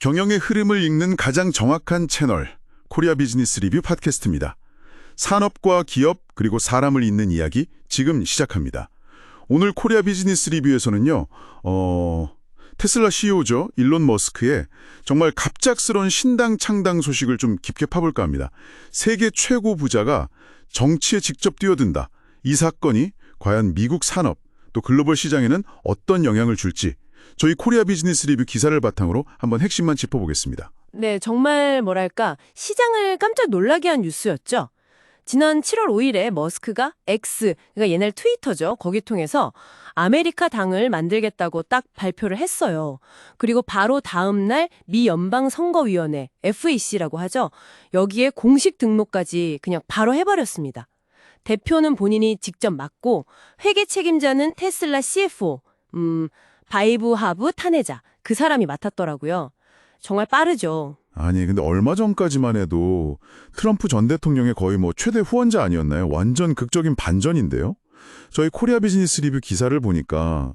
경영의 흐름을 읽는 가장 정확한 채널, 코리아 비즈니스 리뷰 팟캐스트입니다. 산업과 기업 그리고 사람을 잇는 이야기 지금 시작합니다. 오늘 코리아 비즈니스 리뷰에서는요. 테슬라 CEO죠. 일론 머스크의 정말 갑작스러운 신당 창당 소식을 좀 깊게 파볼까 합니다. 세계 최고 부자가 정치에 직접 뛰어든다. 이 사건이 과연 미국 산업 또 글로벌 시장에는 어떤 영향을 줄지 저희 코리아 비즈니스 리뷰 기사를 바탕으로 한번 핵심만 짚어보겠습니다. 네, 정말 뭐랄까 시장을 깜짝 놀라게 한 뉴스였죠. 지난 7월 5일에 머스크가 X, 그러니까 옛날 트위터죠. 거기 통해서 아메리카 당을 만들겠다고 딱 발표를 했어요. 그리고 바로 다음 날 미 연방선거위원회, FEC라고 하죠. 여기에 공식 등록까지 그냥 바로 해버렸습니다. 대표는 본인이 직접 맡고 회계 책임자는 테슬라 CFO, 바이브 하브 탄해자, 그 사람이 맡았더라고요. 정말 빠르죠. 아니 근데 얼마 전까지만 해도 트럼프 전 대통령의 거의 최대 후원자 아니었나요? 완전 극적인 반전인데요. 저희 코리아 비즈니스 리뷰 기사를 보니까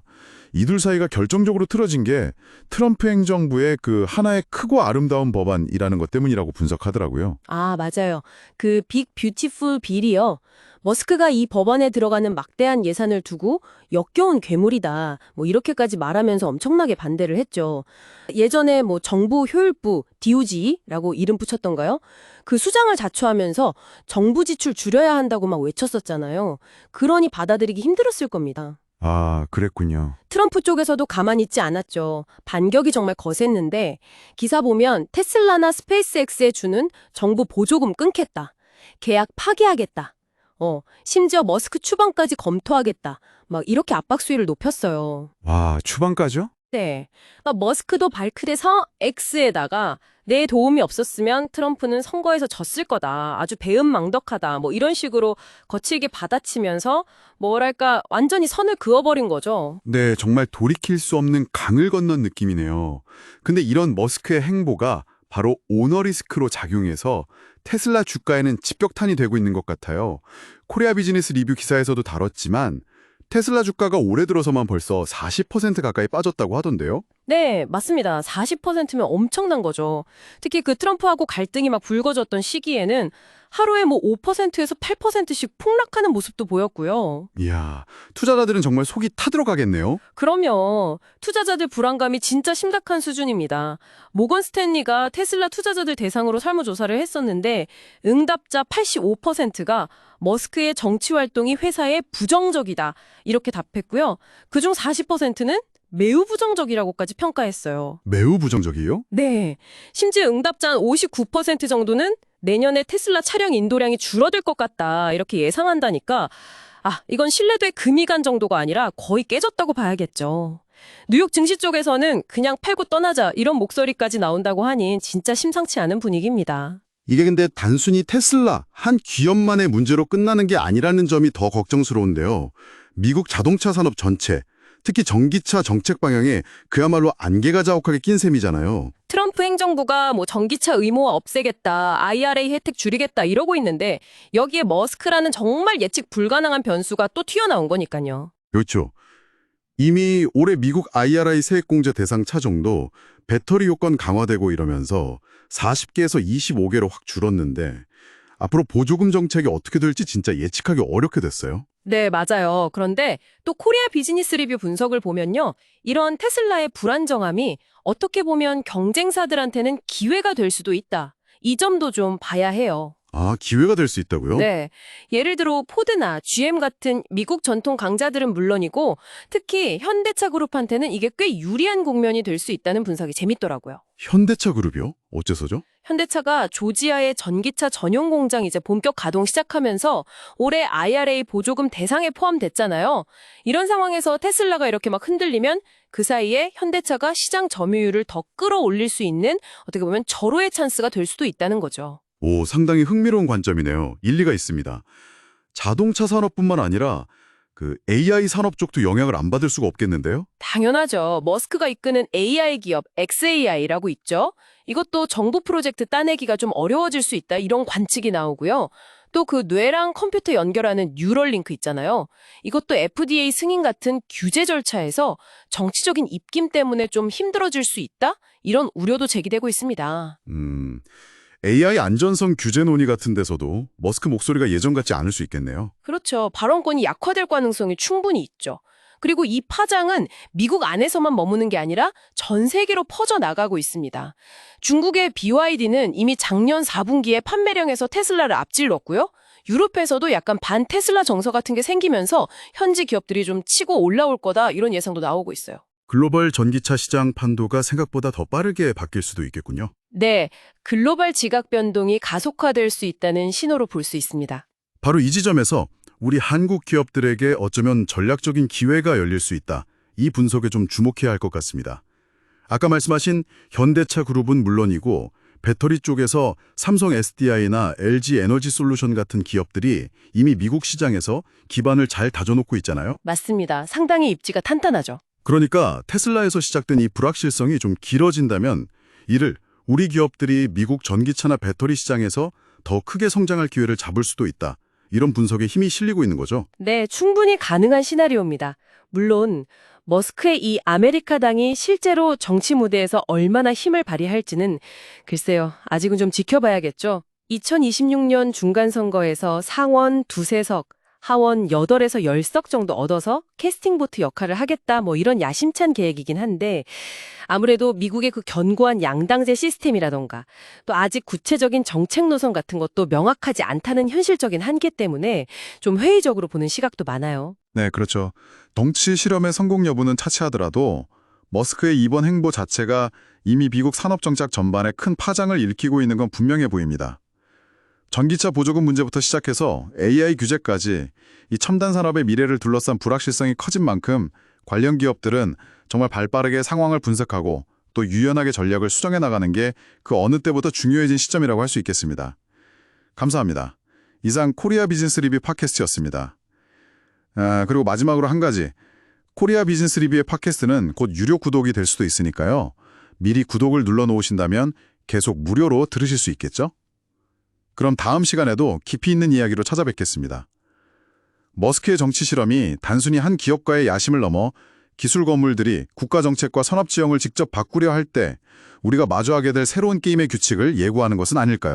이둘 사이가 결정적으로 틀어진 게 트럼프 행정부의 그 하나의 크고 아름다운 법안이라는 것 때문이라고 분석하더라고요. 아, 맞아요. 그 빅 뷰티풀 빌이요. 머스크가 이 법안에 들어가는 막대한 예산을 두고 역겨운 괴물이다. 이렇게까지 말하면서 엄청나게 반대를 했죠. 예전에 정부 효율부 DOG라고 이름 붙였던가요? 그 수장을 자처하면서 정부 지출 줄여야 한다고 막 외쳤었잖아요. 그러니 받아들이기 힘들었을 겁니다. 아, 그랬군요. 트럼프 쪽에서도 가만히 있지 않았죠. 반격이 정말 거셌는데 기사 보면 테슬라나 스페이스X에 주는 정부 보조금 끊겠다. 계약 파기하겠다. 심지어 머스크 추방까지 검토하겠다. 막 이렇게 압박 수위를 높였어요. 와, 추방까지요? 네. 머스크도 발클해서 X에다가 내 도움이 없었으면 트럼프는 선거에서 졌을 거다. 아주 배은망덕하다. 이런 식으로 거칠게 받아치면서 뭐랄까 완전히 선을 그어버린 거죠. 네, 정말 돌이킬 수 없는 강을 건넌 느낌이네요. 근데 이런 머스크의 행보가 바로 오너리스크로 작용해서 테슬라 주가에는 직격탄이 되고 있는 것 같아요. 코리아 비즈니스 리뷰 기사에서도 다뤘지만 테슬라 주가가 올해 들어서만 벌써 40% 가까이 빠졌다고 하던데요. 네, 맞습니다. 40%면 엄청난 거죠. 특히 그 트럼프하고 갈등이 막 불거졌던 시기에는 하루에 5%에서 8%씩 폭락하는 모습도 보였고요. 이야, 투자자들은 정말 속이 타들어가겠네요. 그럼요. 투자자들 불안감이 진짜 심각한 수준입니다. 모건 스탠리가 테슬라 투자자들 대상으로 설문조사를 했었는데 응답자 85%가 머스크의 정치 활동이 회사에 부정적이다 이렇게 답했고요. 그중 40%는 매우 부정적이라고까지 평가했어요. 매우 부정적이에요? 네. 심지어 응답자 한 59% 정도는 내년에 테슬라 차량 인도량이 줄어들 것 같다 이렇게 예상한다니까 이건 신뢰도에 금이 간 정도가 아니라 거의 깨졌다고 봐야겠죠. 뉴욕 증시 쪽에서는 그냥 팔고 떠나자 이런 목소리까지 나온다고 하니 진짜 심상치 않은 분위기입니다. 이게 근데 단순히 테슬라 한 기업만의 문제로 끝나는 게 아니라는 점이 더 걱정스러운데요. 미국 자동차 산업 전체, 특히 전기차 정책 방향에 그야말로 안개가 자욱하게 낀 셈이잖아요. 트럼프 행정부가 전기차 의무화 없애겠다, IRA 혜택 줄이겠다 이러고 있는데 여기에 머스크라는 정말 예측 불가능한 변수가 또 튀어나온 거니까요. 그렇죠. 이미 올해 미국 IRA 세액공제 대상 차종도 배터리 요건 강화되고 이러면서 40개에서 25개로 확 줄었는데 앞으로 보조금 정책이 어떻게 될지 진짜 예측하기 어렵게 됐어요. 네, 맞아요. 그런데 또 코리아 비즈니스 리뷰 분석을 보면요. 이런 테슬라의 불안정함이 어떻게 보면 경쟁사들한테는 기회가 될 수도 있다. 이 점도 좀 봐야 해요. 아, 기회가 될 수 있다고요? 네. 예를 들어 포드나 GM 같은 미국 전통 강자들은 물론이고 특히 현대차 그룹한테는 이게 꽤 유리한 국면이 될 수 있다는 분석이 재밌더라고요. 현대차 그룹이요? 어째서죠? 현대차가 조지아의 전기차 전용 공장 이제 본격 가동 시작하면서 올해 IRA 보조금 대상에 포함됐잖아요. 이런 상황에서 테슬라가 이렇게 막 흔들리면 그 사이에 현대차가 시장 점유율을 더 끌어올릴 수 있는 어떻게 보면 절호의 찬스가 될 수도 있다는 거죠. 오, 상당히 흥미로운 관점이네요. 일리가 있습니다. 자동차 산업뿐만 아니라 그 AI 산업 쪽도 영향을 안 받을 수가 없겠는데요? 당연하죠. 머스크가 이끄는 AI 기업 XAI라고 있죠. 이것도 정부 프로젝트 따내기가 좀 어려워질 수 있다 이런 관측이 나오고요. 또 그 뇌랑 컴퓨터 연결하는 뉴럴링크 있잖아요. 이것도 FDA 승인 같은 규제 절차에서 정치적인 입김 때문에 좀 힘들어질 수 있다? 이런 우려도 제기되고 있습니다. AI 안전성 규제 논의 같은 데서도 머스크 목소리가 예전 같지 않을 수 있겠네요. 그렇죠. 발언권이 약화될 가능성이 충분히 있죠. 그리고 이 파장은 미국 안에서만 머무는 게 아니라 전 세계로 퍼져나가고 있습니다. 중국의 BYD는 이미 작년 4분기에 판매량에서 테슬라를 앞질렀고요. 유럽에서도 약간 반 테슬라 정서 같은 게 생기면서 현지 기업들이 좀 치고 올라올 거다 이런 예상도 나오고 있어요. 글로벌 전기차 시장 판도가 생각보다 더 빠르게 바뀔 수도 있겠군요. 네, 글로벌 지각 변동이 가속화될 수 있다는 신호로 볼 수 있습니다. 바로 이 지점에서 우리 한국 기업들에게 어쩌면 전략적인 기회가 열릴 수 있다. 이 분석에 좀 주목해야 할 것 같습니다. 아까 말씀하신 현대차 그룹은 물론이고 배터리 쪽에서 삼성 SDI나 LG 에너지 솔루션 같은 기업들이 이미 미국 시장에서 기반을 잘 다져놓고 있잖아요. 맞습니다. 상당히 입지가 탄탄하죠. 그러니까 테슬라에서 시작된 이 불확실성이 좀 길어진다면 이를 우리 기업들이 미국 전기차나 배터리 시장에서 더 크게 성장할 기회를 잡을 수도 있다. 이런 분석에 힘이 실리고 있는 거죠. 네, 충분히 가능한 시나리오입니다. 물론 머스크의 이 아메리카당이 실제로 정치 무대에서 얼마나 힘을 발휘할지는 글쎄요, 아직은 좀 지켜봐야겠죠. 2026년 중간선거에서 상원 2~3석, 하원 8에서 10석 정도 얻어서 캐스팅 보트 역할을 하겠다 뭐 이런 야심찬 계획이긴 한데 아무래도 미국의 그 견고한 양당제 시스템이라던가 또 아직 구체적인 정책 노선 같은 것도 명확하지 않다는 현실적인 한계 때문에 좀 회의적으로 보는 시각도 많아요. 네, 그렇죠. 정치 실험의 성공 여부는 차치하더라도 머스크의 이번 행보 자체가 이미 미국 산업 정책 전반에 큰 파장을 일으키고 있는 건 분명해 보입니다. 전기차 보조금 문제부터 시작해서 AI 규제까지 이 첨단 산업의 미래를 둘러싼 불확실성이 커진 만큼 관련 기업들은 정말 발빠르게 상황을 분석하고 또 유연하게 전략을 수정해 나가는 게 그 어느 때보다 중요해진 시점이라고 할 수 있겠습니다. 감사합니다. 이상 코리아 비즈니스 리뷰 팟캐스트였습니다. 그리고 마지막으로 한 가지. 코리아 비즈니스 리뷰의 팟캐스트는 곧 유료 구독이 될 수도 있으니까요. 미리 구독을 눌러놓으신다면 계속 무료로 들으실 수 있겠죠? 그럼 다음 시간에도 깊이 있는 이야기로 찾아뵙겠습니다. 머스크의 정치 실험이 단순히 한 기업가의 야심을 넘어 기술 건물들이 국가 정책과 산업 지형을 직접 바꾸려 할 때 우리가 마주하게 될 새로운 게임의 규칙을 예고하는 것은 아닐까요?